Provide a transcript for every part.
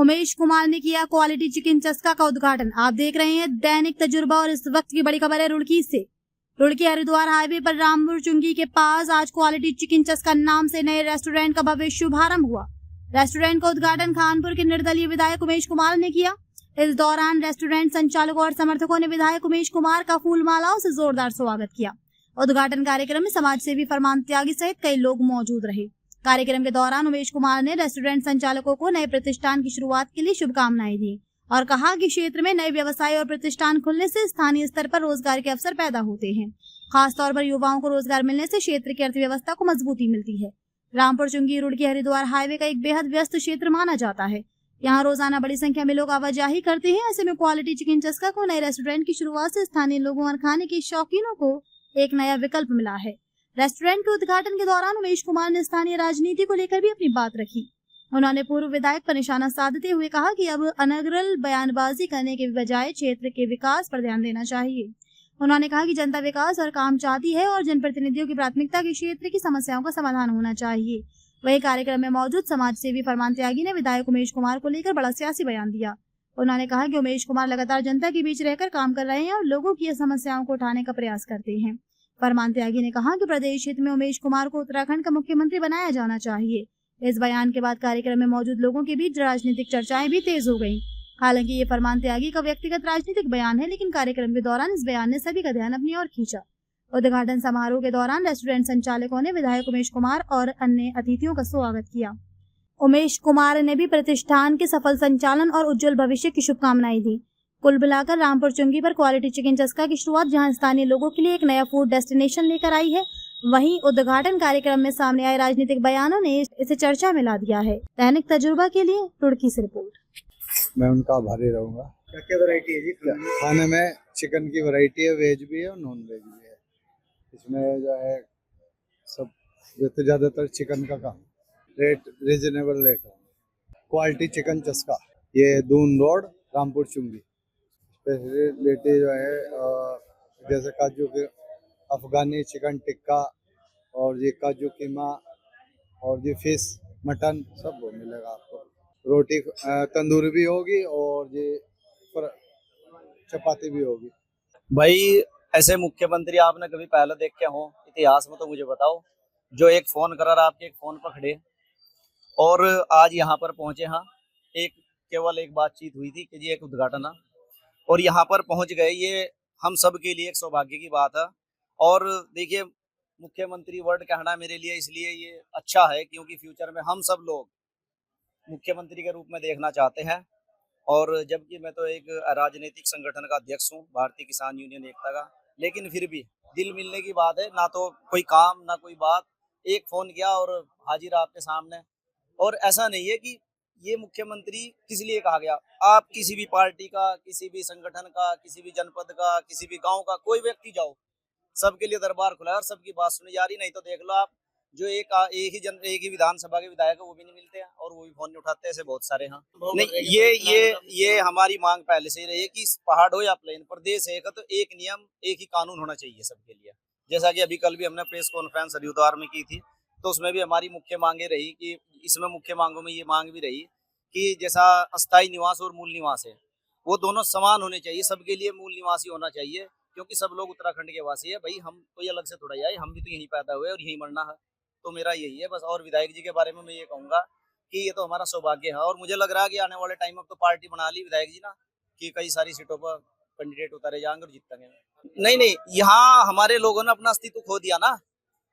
उमेश कुमार ने किया quality chicken चस्का का उद्घाटन। आप देख रहे हैं दैनिक तजुर्बा और इस वक्त की बड़ी खबर है रुड़की से। रुड़की हरिद्वार हाईवे पर रामपुर चुंगी के पास आज क्वालिटी चिकन चस्का नाम से नए रेस्टोरेंट का भव्य शुभारंभ हुआ। रेस्टोरेंट का उद्घाटन खानपुर के निर्दलीय विधायक उमेश कुमार ने किया। इस दौरान रेस्टोरेंट संचालकों और समर्थकों ने विधायक उमेश कुमार का फूल मालाओं से जोरदार स्वागत किया। उद्घाटन कार्यक्रम में समाज सेवी फरमान त्यागी सहित कई लोग मौजूद रहे। कार्यक्रम के दौरान उमेश कुमार ने रेस्टोरेंट संचालकों को नए प्रतिष्ठान की शुरुआत के लिए शुभकामनाएं दी और कहा कि क्षेत्र में नए व्यवसाय और प्रतिष्ठान खुलने से स्थानीय स्तर पर रोजगार के अवसर पैदा होते हैं। खासतौर पर युवाओं को रोजगार मिलने से क्षेत्र की अर्थव्यवस्था को मजबूती मिलती है। रामपुर चुंगी रुड़की हरिद्वार हाईवे का एक बेहद व्यस्त क्षेत्र माना जाता है। यहाँ रोजाना बड़ी संख्या में लोग आवाजाही करते हैं। ऐसे में क्वालिटी चिकन चस्का को नए रेस्टोरेंट की शुरुआत से स्थानीय लोगों और खाने के शौकीनों को एक नया विकल्प मिला है। रेस्टोरेंट के उद्घाटन के दौरान उमेश कुमार ने स्थानीय राजनीति को लेकर भी अपनी बात रखी। उन्होंने पूर्व विधायक पर निशाना साधते हुए कहा कि अब अनर्गल बयानबाजी करने के बजाय क्षेत्र के विकास पर ध्यान देना चाहिए। उन्होंने कहा कि जनता विकास और काम चाहती है और जनप्रतिनिधियों की प्राथमिकता के क्षेत्र की समस्याओं का समाधान होना चाहिए। वही कार्यक्रम में मौजूद समाज सेवी फरमान त्यागी ने विधायक उमेश कुमार को लेकर बड़ा सियासी बयान दिया। उन्होंने कहा कि उमेश कुमार लगातार जनता के बीच रहकर काम कर रहे हैं और लोगों की समस्याओं को उठाने का प्रयास करते हैं। फरमान त्यागी ने कहा कि प्रदेश हित में उमेश कुमार को उत्तराखंड का मुख्यमंत्री बनाया जाना चाहिए। इस बयान के बाद कार्यक्रम में मौजूद लोगों के बीच राजनीतिक चर्चाएं भी तेज हो गईं। हालांकि ये फरमान त्यागी का व्यक्तिगत राजनीतिक बयान है, लेकिन कार्यक्रम के दौरान इस बयान ने सभी का ध्यान अपनी ओर खींचा। उद्घाटन समारोह के दौरान रेस्टोरेंट संचालकों ने विधायक उमेश कुमार और अन्य अतिथियों का स्वागत किया। उमेश कुमार ने भी प्रतिष्ठान के सफल संचालन और उज्जवल भविष्य की शुभकामनाएं दी। कुल मिलाकर रामपुर चुंगी पर क्वालिटी चिकन चस्का की शुरुआत जहां स्थानीय लोगों के लिए एक नया फूड डेस्टिनेशन लेकर आई है, वहीं उद्घाटन कार्यक्रम में सामने आए राजनीतिक बयानों ने इसे चर्चा में ला दिया है। दैनिक तजुर्बा के लिए रुड़की से रिपोर्ट। मैं उनका आभारी रहूंगा। क्या क्या वैरायटी है जी खाने में? चिकन की वैरायटी है, वेज भी है और नॉन वेज भी है। इसमें जो है सब ज्यादातर चिकन का काम, रेट रिजनेबल रेट है। क्वालिटी चिकन चस्का, ये दून रोड रामपुर चुंगी। स्पेशलिटी जो है जैसे काजू के अफगानी चिकन टिक्का और ये काजू कीमा और ये फिश मटन सब वो मिलेगा आपको। रोटी तंदूरी भी होगी और ये चपाती भी होगी। भाई ऐसे मुख्यमंत्री आपने कभी पहले देखे हो इतिहास में? तो मुझे बताओ, जो एक फोन करा आपके एक फोन पर खड़े और आज यहाँ पर पहुंचे। हाँ, केवल एक बातचीत हुई थी कि जी एक उद्घाटन है और यहाँ पर पहुंच गए। ये हम सब के लिए एक सौभाग्य की बात है। और देखिए, मुख्यमंत्री वर्ड कहना मेरे लिए इसलिए ये अच्छा है क्योंकि फ्यूचर में हम सब लोग मुख्यमंत्री के रूप में देखना चाहते हैं। और जबकि मैं तो एक राजनीतिक संगठन का अध्यक्ष हूँ, भारतीय किसान यूनियन एकता का, लेकिन फिर भी दिल मिलने की बात है। ना तो कोई काम ना कोई बात, एक फोन किया और हाजिर आपके सामने। और ऐसा नहीं है कि ये मुख्यमंत्री किस लिए कहा गया। आप किसी भी पार्टी का, किसी भी संगठन का, किसी भी जनपद का, किसी भी गांव का कोई व्यक्ति जाओ, सबके लिए दरबार खुला है और सबकी बात सुनी जा रही। नहीं तो देख लो आप, जो एक ही विधानसभा के विधायक है वो भी नहीं मिलते हैं और वो भी फोन नहीं उठाते। ऐसे बहुत सारे हैं। नहीं, ये हमारी मांग पहले से ही रही है कि पहाड़ हो या प्लेन, प्रदेश एक है तो एक नियम एक ही कानून होना चाहिए सबके लिए। जैसा कि अभी कल भी हमने प्रेस कॉन्फ्रेंस हरिद्वार में की थी, तो उसमें भी हमारी मुख्य मांगे रही कि इसमें मुख्य मांगों में ये मांग भी रही कि जैसा अस्थायी निवास और मूल निवास है वो दोनों समान होने चाहिए। सबके लिए मूल निवासी होना चाहिए क्योंकि सब लोग उत्तराखंड के वासी है। भाई हम कोई अलग से थोड़ा जाए, हम भी तो यहीं पैदा हुए और यहीं मरना है। तो मेरा यही है बस। और विधायक जी के बारे में मैं ये कहूंगा कि ये तो हमारा सौभाग्य है और मुझे लग रहा है कि आने वाले टाइम में तो पार्टी बना ली विधायक जी ना, कि कई सारी सीटों पर कैंडिडेट उतारे जाएंगे और जीतेंगे। नहीं, यहाँ हमारे लोगों ने अपना अस्तित्व खो दिया ना।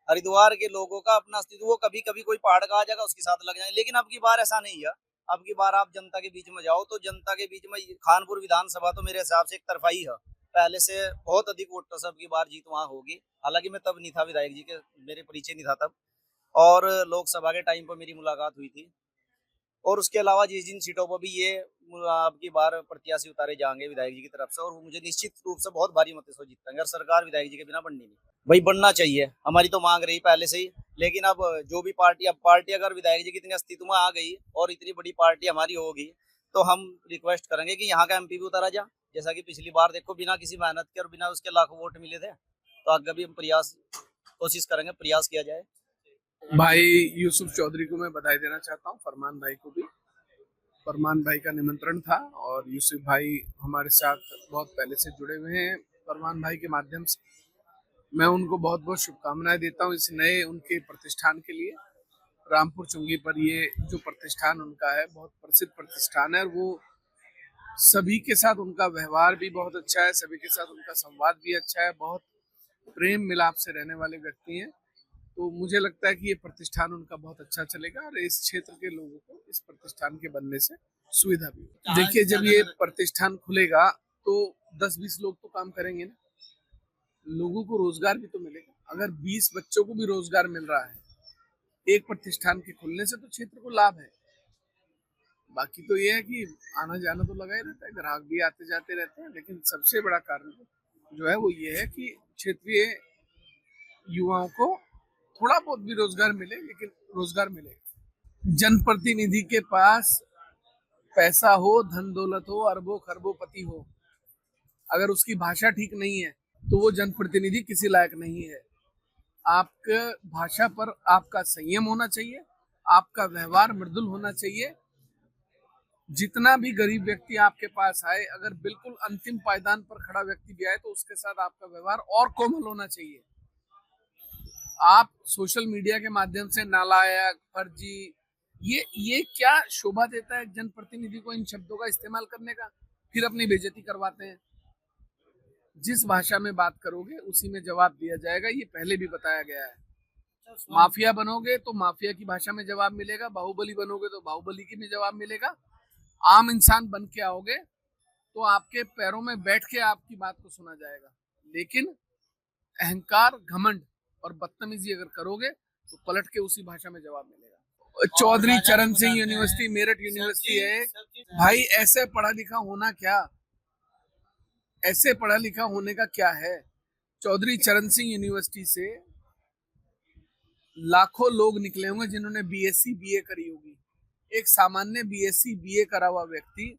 हरिद्वार के लोगों का अपना अस्तित्व, वो कभी कभी कोई पहाड़ का आ जाएगा उसके साथ लग जाएंगे। लेकिन अब की बार ऐसा नहीं है। अब की बार आप जनता के बीच में जाओ तो जनता के बीच में खानपुर विधानसभा तो मेरे हिसाब से एक तरफा ही है। पहले से बहुत अधिक वोट सब की बार जीत वहाँ होगी। हालांकि मैं तब नहीं था विधायक जी के, मेरे परिचय नहीं था तब, और लोकसभा के टाइम पर मेरी मुलाकात हुई थी। और उसके अलावा जिन सीटों पर भी ये अब की बार प्रत्याशी उतारे जाएंगे विधायक जी की तरफ से, और वो मुझे निश्चित रूप से बहुत भारी मतों से जीतेंगे। और सरकार विधायक जी के बिना बननी नहीं। भाई बनना चाहिए, हमारी तो मांग रही पहले से ही। लेकिन अब जो भी पार्टी अगर विधायक जी की इतनी अस्तित्व में आ गई और इतनी बड़ी पार्टी हमारी होगी तो हम रिक्वेस्ट करेंगे कि यहाँ का एमपी भी उतारा जा। जैसा कि पिछली बार देखो बिना किसी मेहनत के और बिना उसके लाखों वोट मिले थे, तो आगे भी हम कोशिश करेंगे, प्रयास किया जाए। भाई यूसुफ चौधरी को मैं बधाई देना चाहता हूँ, फरमान भाई को भी। फरमान भाई का निमंत्रण था और यूसुफ भाई हमारे साथ बहुत पहले से जुड़े हुए हैं। फरमान भाई के माध्यम से मैं उनको बहुत बहुत शुभकामनाएं देता हूं इस नए उनके प्रतिष्ठान के लिए। रामपुर चुंगी पर ये जो प्रतिष्ठान उनका है बहुत प्रसिद्ध प्रतिष्ठान है और वो सभी के साथ उनका व्यवहार भी बहुत अच्छा है, सभी के साथ उनका संवाद भी अच्छा है, बहुत प्रेम मिलाप से रहने वाले व्यक्ति हैं। तो मुझे लगता है कि ये प्रतिष्ठान उनका बहुत अच्छा चलेगा और इस क्षेत्र के लोगों को इस प्रतिष्ठान के बनने से सुविधा भी होगी। देखिए, जब ये प्रतिष्ठान खुलेगा तो 10-20 लोग तो काम करेंगे ना, लोगों को रोजगार भी तो मिलेगा। अगर 20 बच्चों को भी रोजगार मिल रहा है एक प्रतिष्ठान के खुलने से, तो क्षेत्र को लाभ है। बाकी तो ये है कि आना जाना तो लगा ही रहता है, ग्राहक भी आते जाते रहते हैं, लेकिन सबसे बड़ा कारण जो है वो ये है कि क्षेत्रीय युवाओं को थोड़ा बहुत भी रोजगार मिले, लेकिन रोजगार मिलेगा। जनप्रतिनिधि के पास पैसा हो, धन दौलत हो, अरबों खरबों पति हो, अगर उसकी भाषा ठीक नहीं है तो वो जनप्रतिनिधि किसी लायक नहीं है। आपके भाषा पर आपका संयम होना चाहिए, आपका व्यवहार मृदुल होना चाहिए। जितना भी गरीब व्यक्ति आपके पास आए, अगर बिल्कुल अंतिम पायदान पर खड़ा व्यक्ति भी आए तो उसके साथ आपका व्यवहार और कोमल होना चाहिए। आप सोशल मीडिया के माध्यम से नालायक, फर्जी, ये क्या शोभा देता है जनप्रतिनिधि को इन शब्दों का इस्तेमाल करने का? फिर अपनी बेइज्जती करवाते हैं। जिस भाषा में बात करोगे उसी में जवाब दिया जाएगा, ये पहले भी बताया गया है। माफिया बनोगे तो माफिया की भाषा में जवाब मिलेगा, बाहुबली बनोगे तो बाहुबली की में जवाब मिलेगा, आम इंसान बन के आओगे तो आपके पैरों में बैठ के आपकी बात को सुना जाएगा। लेकिन अहंकार, घमंड और बदतमीजी अगर करोगे तो पलट के उसी भाषा में जवाब मिलेगा। चौधरी चरण सिंह यूनिवर्सिटी मेरठ यूनिवर्सिटी है भाई। ऐसे पढ़ा लिखा होना क्या, ऐसे पढ़ा लिखा होने का क्या है? चौधरी चरण सिंह यूनिवर्सिटी से लाखों लोग निकले होंगे जिन्होंने बीएससी बीए करी होगी। एक सामान्य बीएससी बीए करा हुआ व्यक्ति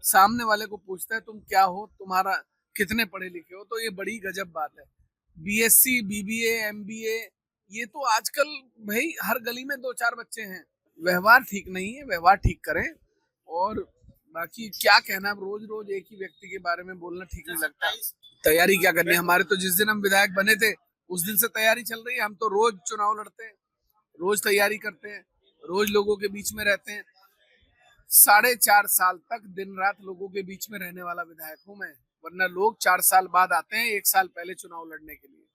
सामने वाले को पूछता है तुम क्या हो, तुम्हारा कितने पढ़े लिखे हो, तो ये बड़ी गजब बात है। बीएससी, बीबीए, एमबीए, ये तो आजकल भाई हर गली में 2-4 बच्चे हैं। व्यवहार ठीक नहीं है, व्यवहार ठीक करें। और बाकी क्या कहना, रोज रोज एक ही व्यक्ति के बारे में बोलना ठीक नहीं लगता। तैयारी क्या करनी, हमारे तो जिस दिन हम विधायक बने थे उस दिन से तैयारी चल रही है। हम तो रोज चुनाव लड़ते हैं, रोज तैयारी करते हैं, रोज लोगों के बीच में रहते हैं। 4.5 साल तक दिन रात लोगों के बीच में रहने वाला विधायक हूँ मैं, वरना लोग 4 साल बाद आते हैं 1 साल पहले चुनाव लड़ने के लिए।